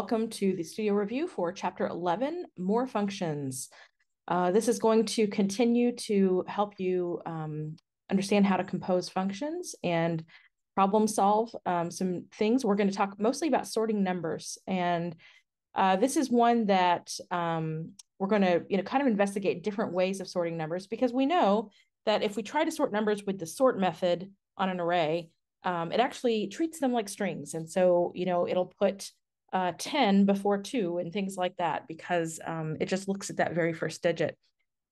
welcome to the studio review for Chapter 11, More Functions. This is going to continue to help you understand how to compose functions and problem solve some things. We're going to talk mostly about sorting numbers. And this is one that we're going to kind of investigate different ways of sorting numbers, because we know that if we try to sort numbers with the sort method on an array, it actually treats them like strings. And so, it'll put 10 before 2 and things like that, because it just looks at that very first digit.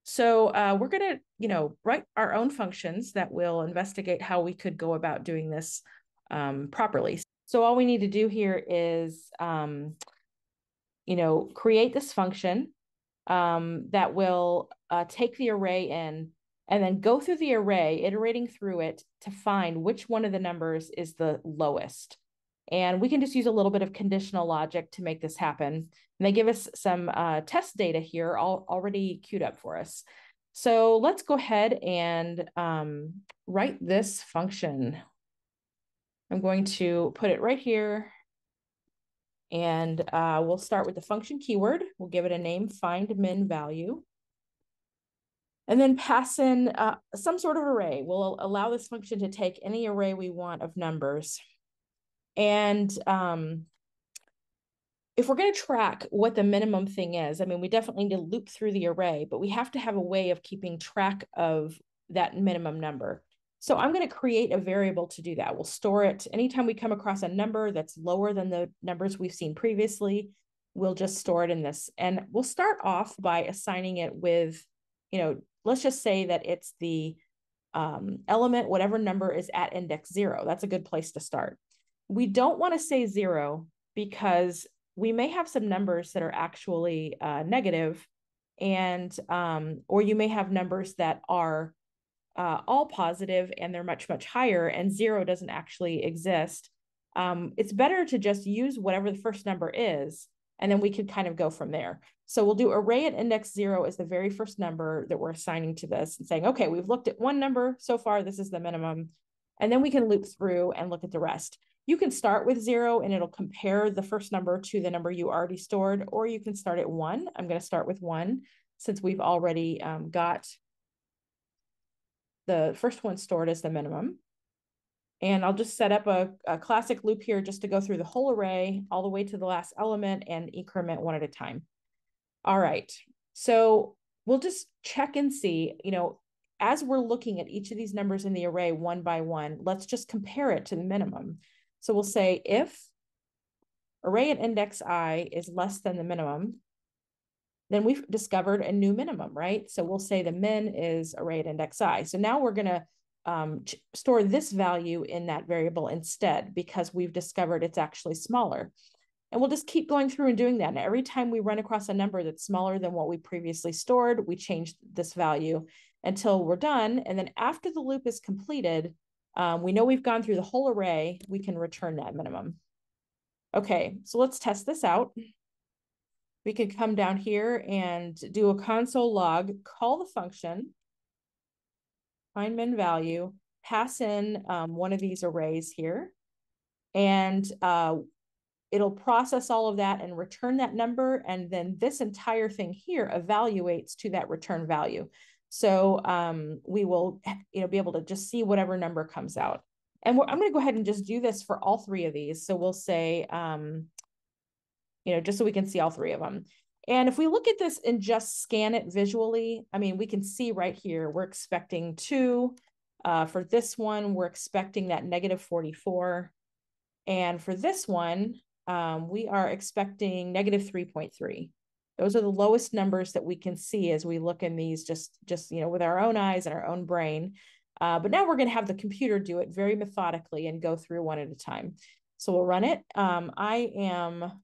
So we're going to, write our own functions that will investigate how we could go about doing this properly. So all we need to do here is, create this function that will take the array in and then go through the array, iterating through it to find which one of the numbers is the lowest. And we can just use a little bit of conditional logic to make this happen. And they give us some test data here already queued up for us. So let's go ahead and write this function. I'm going to put it right here. And we'll start with the function keyword. We'll give it a name, find min value. And then pass in some sort of array. We'll allow this function to take any array we want of numbers. And if we're going to track what the minimum thing is, we definitely need to loop through the array, but we have to have a way of keeping track of that minimum number. So I'm going to create a variable to do that. We'll store it anytime we come across a number that's lower than the numbers we've seen previously. We'll just store it in this. And we'll start off by assigning it with, let's just say that it's the element, whatever number is at index 0. That's a good place to start. We don't want to say 0 because we may have some numbers that are actually negative, and or you may have numbers that are all positive and they're much, much higher, and 0 doesn't actually exist. It's better to just use whatever the first number is, and then we could kind of go from there. So we'll do array at index 0 as the very first number that we're assigning to this, and saying, okay, we've looked at one number so far, this is the minimum. And then we can loop through and look at the rest. You can start with 0 and it'll compare the first number to the number you already stored, or you can start at 1. I'm going to start with 1 since we've already got the first one stored as the minimum. And I'll just set up a classic loop here just to go through the whole array all the way to the last element and increment one at a time. All right, so we'll just check and see, as we're looking at each of these numbers in the array one by one, let's just compare it to the minimum. So we'll say if array at index I is less than the minimum, then we've discovered a new minimum, right? So we'll say the min is array at index I. So now we're going to store this value in that variable instead, because we've discovered it's actually smaller. And we'll just keep going through and doing that. And every time we run across a number that's smaller than what we previously stored, we change this value until we're done. And then after the loop is completed, we know we've gone through the whole array, we can return that minimum. Okay, so let's test this out. We could come down here and do a console log, call the function, find min value, pass in one of these arrays here, and it'll process all of that and return that number. And then this entire thing here evaluates to that return value. So we will, be able to just see whatever number comes out. And I'm going to go ahead and just do this for all 3 of these. So we'll say, just so we can see all 3 of them. And if we look at this and just scan it visually, we can see right here, we're expecting 2. For this one, we're expecting that -44. And for this one, we are expecting -3.3. Those are the lowest numbers that we can see as we look in these just with our own eyes and our own brain. But now we're going to have the computer do it very methodically and go through one at a time. So we'll run it. I am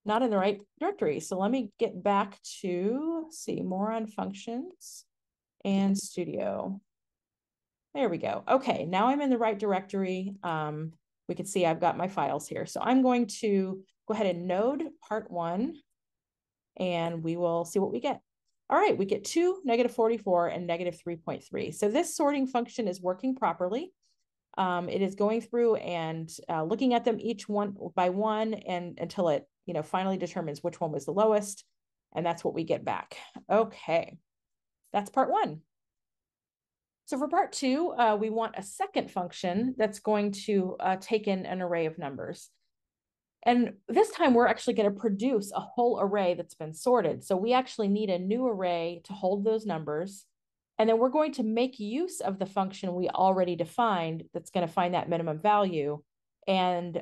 not in the right directory. So let me get back to see more on functions and studio. There we go. Okay, now I'm in the right directory. We can see I've got my files here. So I'm going to go ahead and node part 1, and we will see what we get. All right, we get 2, -44, and -3.3. So this sorting function is working properly. It is going through and looking at them each one by one and until it finally determines which one was the lowest, and that's what we get back. Okay, that's part one. So for part two, we want a second function that's going to take in an array of numbers. And this time we're actually going to produce a whole array that's been sorted. So we actually need a new array to hold those numbers. And then we're going to make use of the function we already defined that's going to find that minimum value. And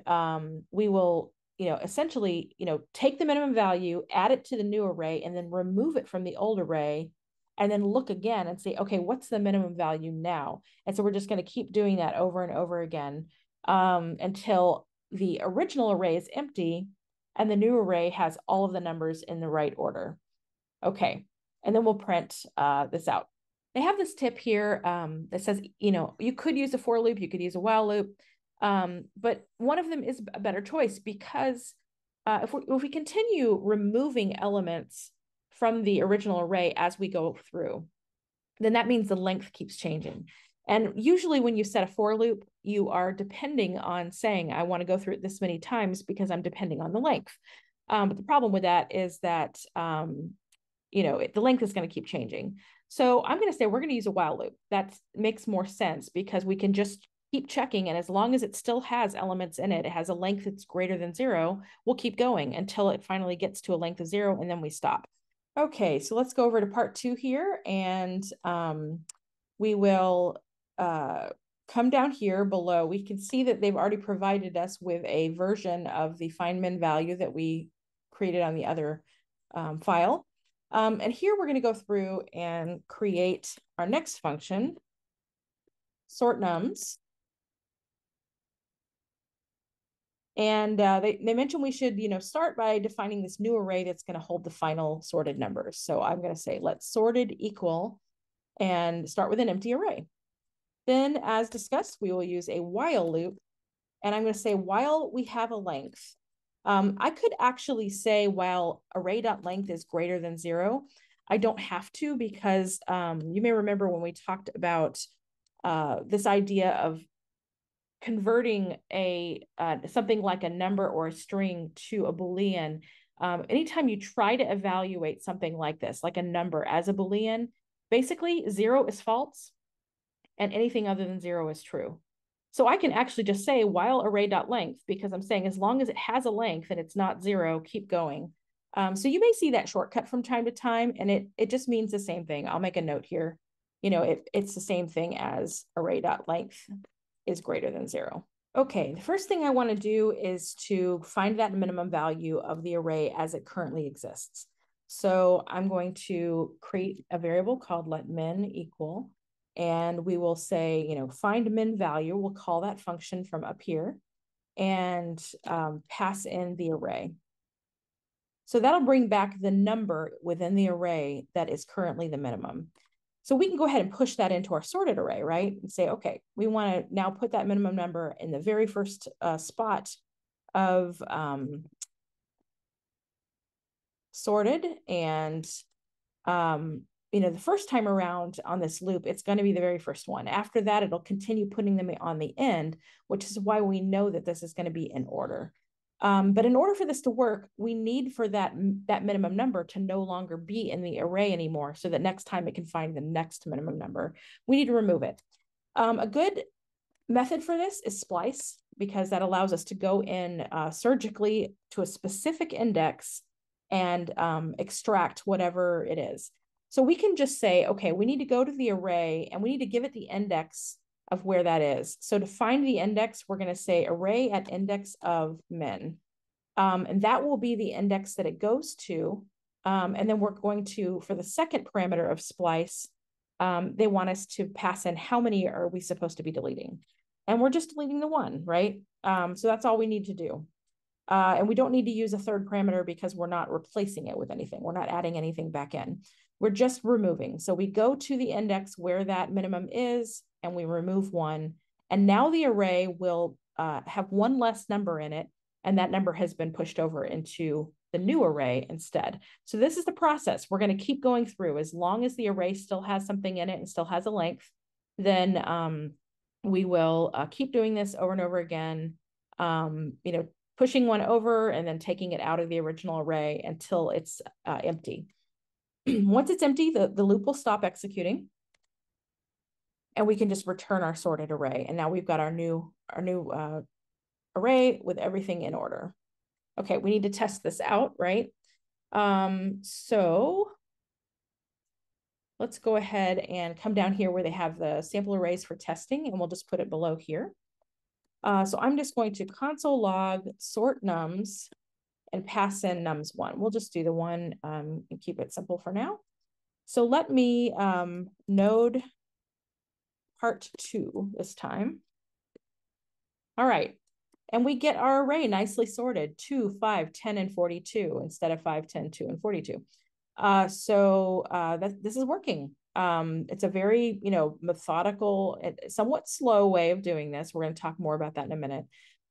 we will, essentially, take the minimum value, add it to the new array, and then remove it from the old array, and then look again and say, okay, what's the minimum value now? And so we're just going to keep doing that over and over again until the original array is empty and the new array has all of the numbers in the right order. Okay, and then we'll print this out. They have this tip here that says, you could use a for loop, you could use a while loop, but one of them is a better choice because if we continue removing elements from the original array as we go through, then that means the length keeps changing. And usually when you set a for loop, you are depending on saying, I want to go through it this many times because I'm depending on the length. But the problem with that is that, the length is going to keep changing. So I'm going to say we're going to use a while loop. That makes more sense because we can just keep checking. And as long as it still has elements in it, it has a length that's greater than 0, we'll keep going until it finally gets to a length of 0, and then we stop. Okay, so let's go over to part 2 here, and we will come down here below. We can see that they've already provided us with a version of the find min value that we created on the other file. And here we're going to go through and create our next function, sort nums. And they mentioned we should, start by defining this new array that's going to hold the final sorted numbers. So I'm going to say let's sorted equal and start with an empty array. Then, as discussed, we will use a while loop. And I'm going to say while we have a length. I could actually say while array.length is greater than 0. I don't have to because you may remember when we talked about this idea of converting something like a number or a string to a Boolean. Anytime you try to evaluate something like this, like a number as a Boolean, basically 0 is false and anything other than 0 is true. So I can actually just say while array.length, because I'm saying as long as it has a length and it's not 0, keep going. So you may see that shortcut from time to time, and it just means the same thing. I'll make a note here. It's the same thing as array.length is greater than 0. Okay, the first thing I want to do is to find that minimum value of the array as it currently exists. So I'm going to create a variable called letMin equal, and we will say, find min value. We'll call that function from up here and pass in the array. So that'll bring back the number within the array that is currently the minimum. So we can go ahead and push that into our sorted array, right? And say, okay, we want to now put that minimum number in the very first spot of sorted. And, the first time around on this loop, it's going to be the very first one. After that, it'll continue putting them on the end, which is why we know that this is going to be in order. But in order for this to work, we need for that minimum number to no longer be in the array anymore, so that next time it can find the next minimum number. We need to remove it. A good method for this is splice, because that allows us to go in surgically to a specific index and extract whatever it is. So we can just say, okay, we need to go to the array and we need to give it the index of where that is. So to find the index, we're going to say array at index of min. And that will be the index that it goes to. And then we're going to, for the second parameter of splice, they want us to pass in how many are we supposed to be deleting. And we're just deleting the 1, right? So that's all we need to do. And we don't need to use a third parameter because we're not replacing it with anything. We're not adding anything back in. We're just removing. So we go to the index where that minimum is, and we remove 1. And now the array will have 1 less number in it, and that number has been pushed over into the new array instead. So this is the process. We're going to keep going through. As long as the array still has something in it and still has a length, then we will keep doing this over and over again, pushing one over and then taking it out of the original array until it's empty. Once it's empty, the loop will stop executing, and we can just return our sorted array. And now we've got our new array with everything in order. Okay, we need to test this out, right? So let's go ahead and come down here where they have the sample arrays for testing, and we'll just put it below here. So I'm just going to console log sort nums and pass in nums1. We'll just do the one and keep it simple for now. So let me node part 2 this time. All right. And we get our array nicely sorted, 2, 5, 10, and 42 instead of 5, 10, 2, and 42. This is working. It's a very, methodical, somewhat slow way of doing this. We're going to talk more about that in a minute.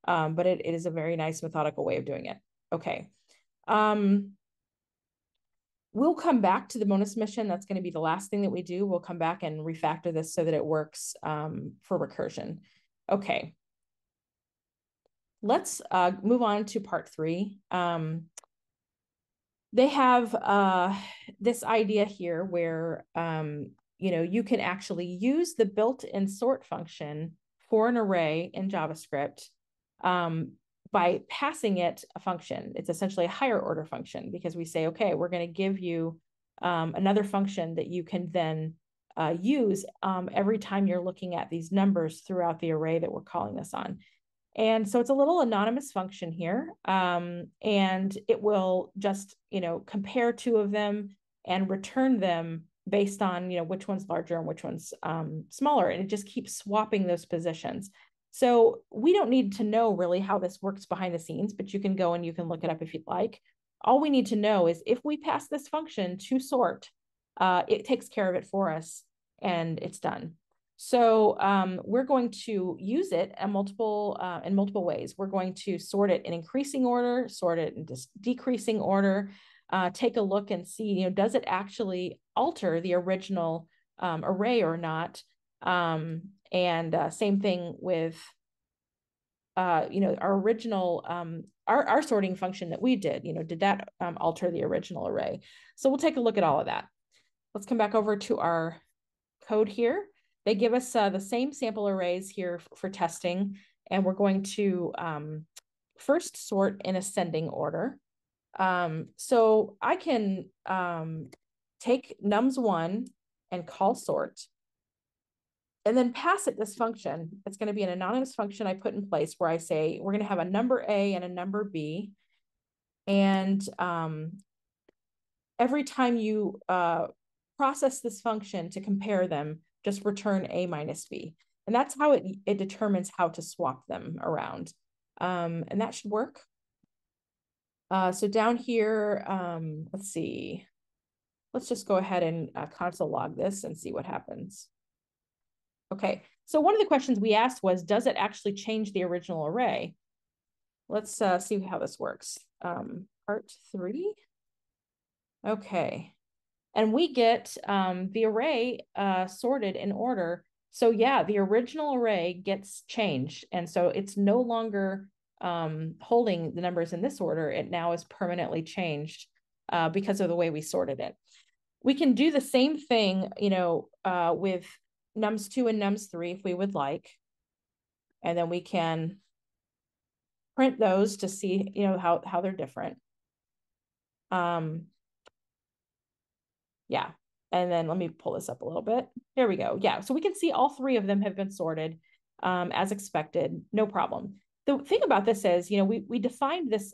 But it is a very nice methodical way of doing it. Okay. We'll come back to the bonus mission. That's going to be the last thing that we do. We'll come back and refactor this so that it works for recursion. Okay. Let's move on to part 3. They have this idea here where, you can actually use the built-in sort function for an array in JavaScript by passing it a function. It's essentially a higher order function because we say, okay, we're going to give you another function that you can then use every time you're looking at these numbers throughout the array that we're calling this on. And so it's a little anonymous function here, and it will just, compare 2 of them and return them based on, which one's larger and which one's smaller. And it just keeps swapping those positions. So we don't need to know really how this works behind the scenes, but you can go and you can look it up if you'd like. All we need to know is if we pass this function to sort, it takes care of it for us and it's done. So we're going to use it in multiple ways. We're going to sort it in increasing order, sort it in decreasing order, take a look and see, does it actually alter the original array or not? Same thing with, our original, our sorting function that we did, did that alter the original array? So we'll take a look at all of that. Let's come back over to our code here. They give us the same sample arrays here for testing, and we're going to first sort in ascending order. So I can take nums1 and call sort, and then pass it this function. It's going to be an anonymous function I put in place where I say we're going to have a number A and a number B, and every time you process this function to compare them, just return A minus B. And that's how it determines how to swap them around. And that should work. So down here, let's see. Let's just go ahead and console log this and see what happens. Okay, so one of the questions we asked was, does it actually change the original array? Let's see how this works. Part 3. Okay. And we get the array sorted in order. So yeah, the original array gets changed. And so it's no longer holding the numbers in this order. It now is permanently changed because of the way we sorted it. We can do the same thing, with nums2 and nums3 if we would like. And then we can print those to see, how they're different. Yeah. And then let me pull this up a little bit. There we go. Yeah. So we can see all 3 of them have been sorted as expected. No problem. The thing about this is, we defined this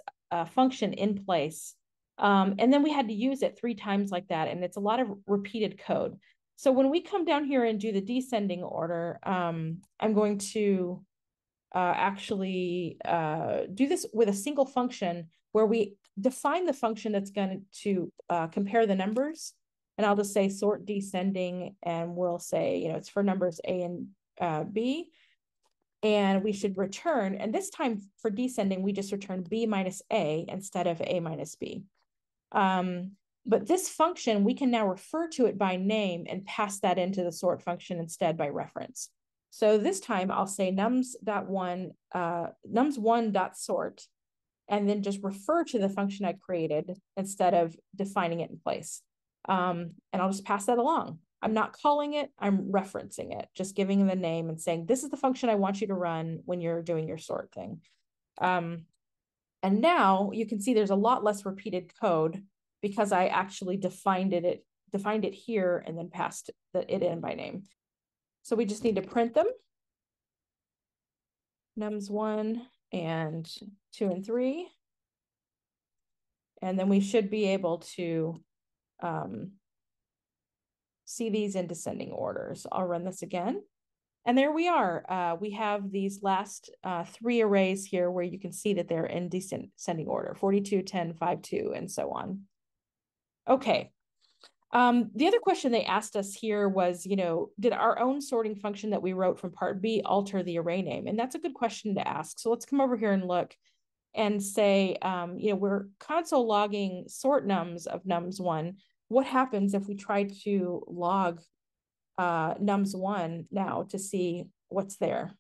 function in place, and then we had to use it 3 times like that. And it's a lot of repeated code. So when we come down here and do the descending order, I'm going to actually do this with a single function where we define the function that's going to compare the numbers. And I'll just say sort descending, and we'll say, it's for numbers A and B. And we should return, and this time for descending, we just return B minus A instead of A minus B. But this function, we can now refer to it by name and pass that into the sort function instead by reference. So this time I'll say nums1.sort, and then just refer to the function I created instead of defining it in place. And I'll just pass that along. I'm not calling it, I'm referencing it, just giving the name and saying, this is the function I want you to run when you're doing your sort thing. And now you can see there's a lot less repeated code because I actually defined it here and then passed it in by name. So we just need to print them. Nums 1 and 2 and 3. And then we should be able to see these in descending orders. I'll run this again. And there we are. We have these last 3 arrays here where you can see that they're in descending order, 42, 10, 5, 2, and so on. Okay. The other question they asked us here was, did our own sorting function that we wrote from part B alter the array name? And that's a good question to ask. So let's come over here and look and say, we're console logging sort nums of nums1. What happens if we try to log nums1 now to see what's there?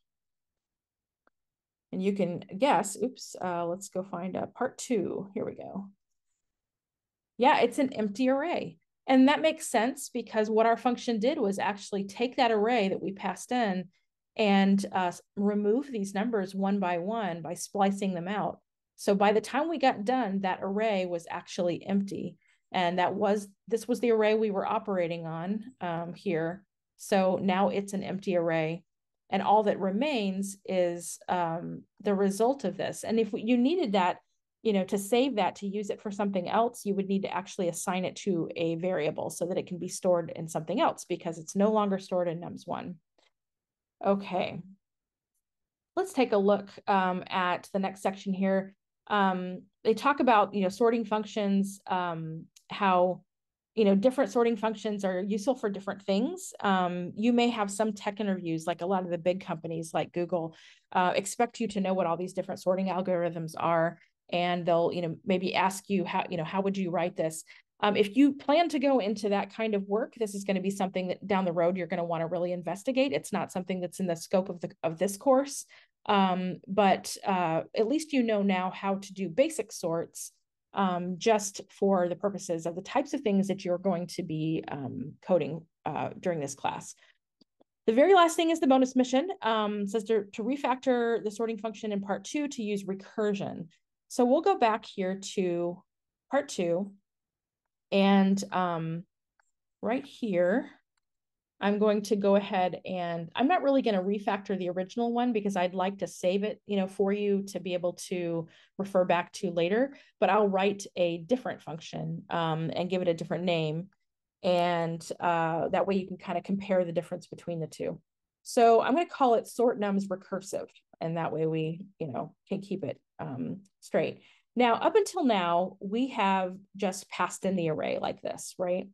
And you can guess, oops, let's go find part 2. Here we go. Yeah, it's an empty array. And that makes sense because what our function did was actually take that array that we passed in and remove these numbers one by one by splicing them out. So by the time we got done, that array was actually empty. And this was the array we were operating on here. So now it's an empty array. And all that remains is the result of this. And if you needed that, to save that, to use it for something else, you would need to actually assign it to a variable so that it can be stored in something else because it's no longer stored in nums1. Okay. Let's take a look at the next section here. They talk about, sorting functions, how, different sorting functions are useful for different things. You may have some tech interviews, like a lot of the big companies like Google expect you to know what all these different sorting algorithms are. And they'll, maybe ask you how would you write this? If you plan to go into that kind of work, this is going to be something that down the road you're going to want to really investigate. It's not something that's in the scope of this course, but at least now how to do basic sorts just for the purposes of the types of things that you're going to be coding during this class. The very last thing is the bonus mission. Says to refactor the sorting function in part 2 to use recursion. So we'll go back here to part 2. And right here, I'm going to go ahead and I'm not really going to refactor the original one because I'd like to save it, for you to be able to refer back to later. But I'll write a different function and give it a different name. And that way you can kind of compare the difference between the two. So I'm going to call it sort nums recursive. And that way we, can keep it straight. Now, up until now, we have just passed in the array like this, right?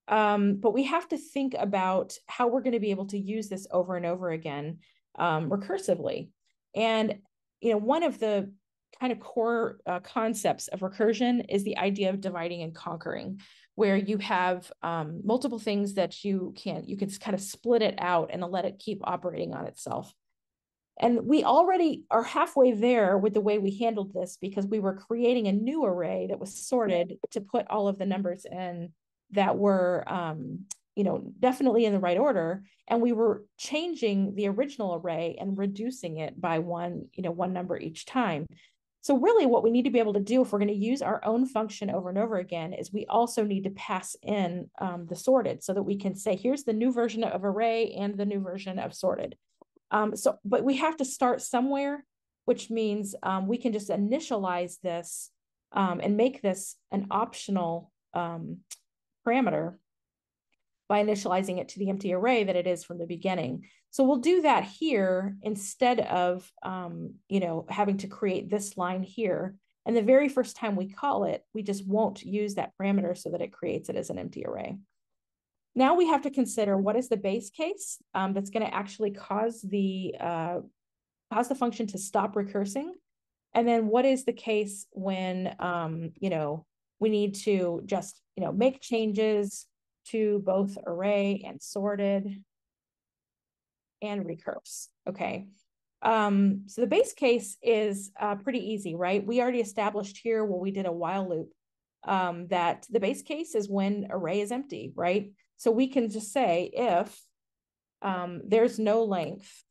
But we have to think about how we're going to be able to use this over and over again recursively. And, one of the kind of core concepts of recursion is the idea of dividing and conquering, where you have multiple things that you can kind of split it out and let it keep operating on itself. And we already are halfway there with the way we handled this because we were creating a new array that was sorted to put all of the numbers in that were, definitely in the right order. And we were changing the original array and reducing it by one number each time. So really what we need to be able to do if we're going to use our own function over and over again is we also need to pass in the sorted so that we can say, here's the new version of array and the new version of sorted. But we have to start somewhere, which means we can just initialize this and make this an optional parameter by initializing it to the empty array that it is from the beginning. So we'll do that here instead of, having to create this line here. And the very first time we call it, we just won't use that parameter so that it creates it as an empty array. Now we have to consider what is the base case that's going to actually cause the function to stop recursing. And then what is the case when, we need to just, make changes to both array and sorted and recurse. Okay. So the base case is pretty easy, right? We already established here when we did a while loop that the base case is when array is empty, right? So we can just say if there's no length,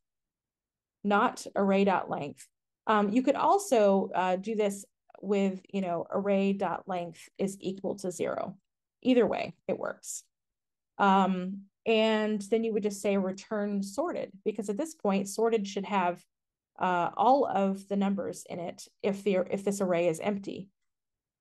not array.length. You could also do this with, array.length is equal to 0. Either way, it works. And then you would just say return sorted, because at this point, sorted should have all of the numbers in it if this array is empty.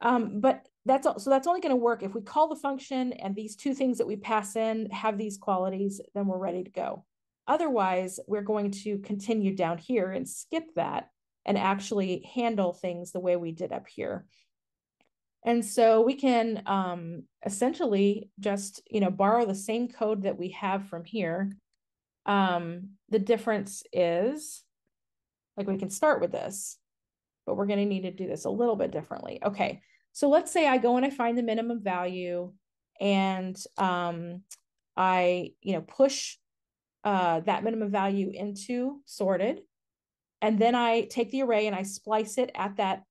But that's only going to work if we call the function and these two things that we pass in have these qualities, then we're ready to go. Otherwise, we're going to continue down here and skip that and actually handle things the way we did up here. And so we can essentially just, borrow the same code that we have from here. The difference is, like, we can start with this, but we're going to need to do this a little bit differently. Okay, so let's say I go and I find the minimum value, and I, push that minimum value into sorted, and then I take the array and I splice it at that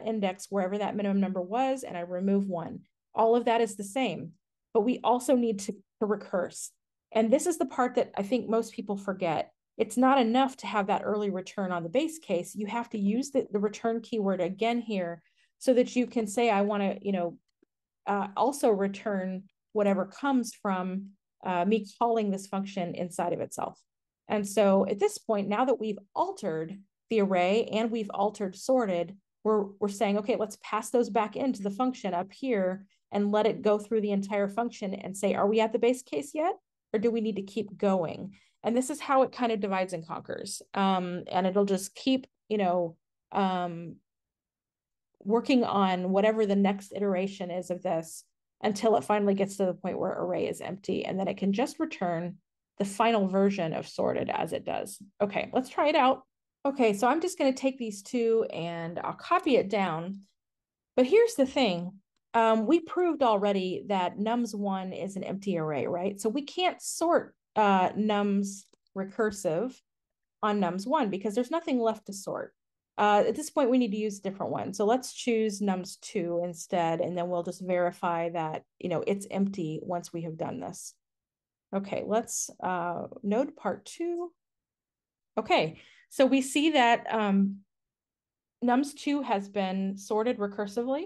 index wherever that minimum number was, and I remove 1. All of that is the same, but we also need to recurse. And this is the part that I think most people forget. It's not enough to have that early return on the base case. You have to use the return keyword again here so that you can say, I want to, also return whatever comes from me calling this function inside of itself. And so at this point, now that we've altered the array and we've altered sorted, we're saying, okay, let's pass those back into the function up here and let it go through the entire function and say, are we at the base case yet? Or do we need to keep going? And this is how it kind of divides and conquers. And it'll just keep, working on whatever the next iteration is of this until it finally gets to the point where array is empty. And then it can just return the final version of sorted as it does. Okay, let's try it out. Okay, so I'm just going to take these two and I'll copy it down. But here's the thing. We proved already that nums1 is an empty array, right? So we can't sort nums recursive on nums1 because there's nothing left to sort. At this point, we need to use a different one. So let's choose nums2 instead, and then we'll just verify that, it's empty once we have done this. Okay, let's node part 2. Okay, so we see that nums2 has been sorted recursively,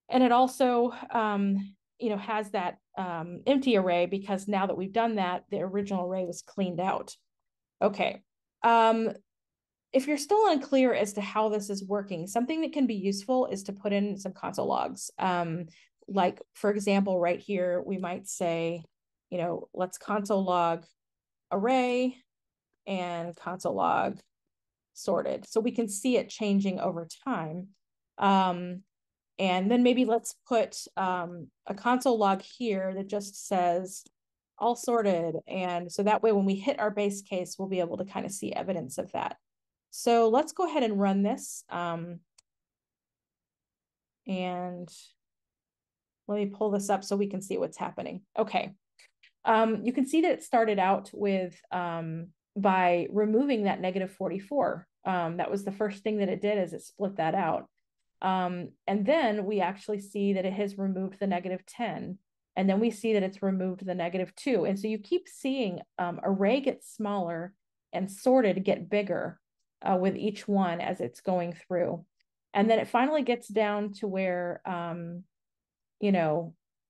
and it also, has that empty array because now that we've done that, the original array was cleaned out. Okay. If you're still unclear as to how this is working, something that can be useful is to put in some console logs. Like, for example, right here, we might say, let's console log array and console log sorted. So we can see it changing over time. And then maybe let's put a console log here that just says all sorted. And so that way, when we hit our base case, we'll be able to kind of see evidence of that. So let's go ahead and run this. And let me pull this up so we can see what's happening. Okay. You can see that it started out with by removing that -44. That was the first thing that it did, is it split that out. And then we actually see that it has removed the -10. And then we see that it's removed the -2. And so you keep seeing array get smaller and sorted get bigger with each one as it's going through. And then it finally gets down to where,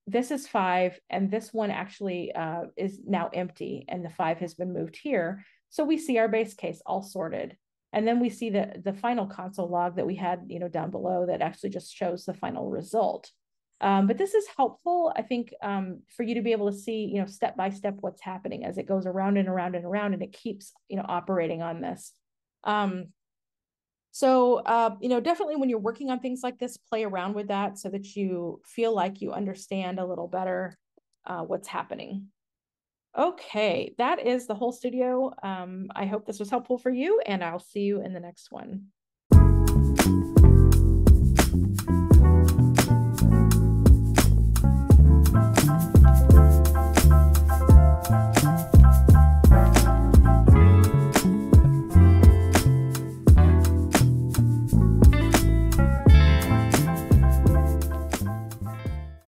this is 5 and this one actually is now empty and the 5 has been moved here. So we see our base case all sorted. And then we see the final console log that we had, down below that actually just shows the final result. But this is helpful, I think, for you to be able to see, step by step what's happening as it goes around and around and around, and it keeps, operating on this. So definitely when you're working on things like this, play around with that so that you feel like you understand a little better what's happening. Okay, that is the whole studio. I hope this was helpful for you, and I'll see you in the next one.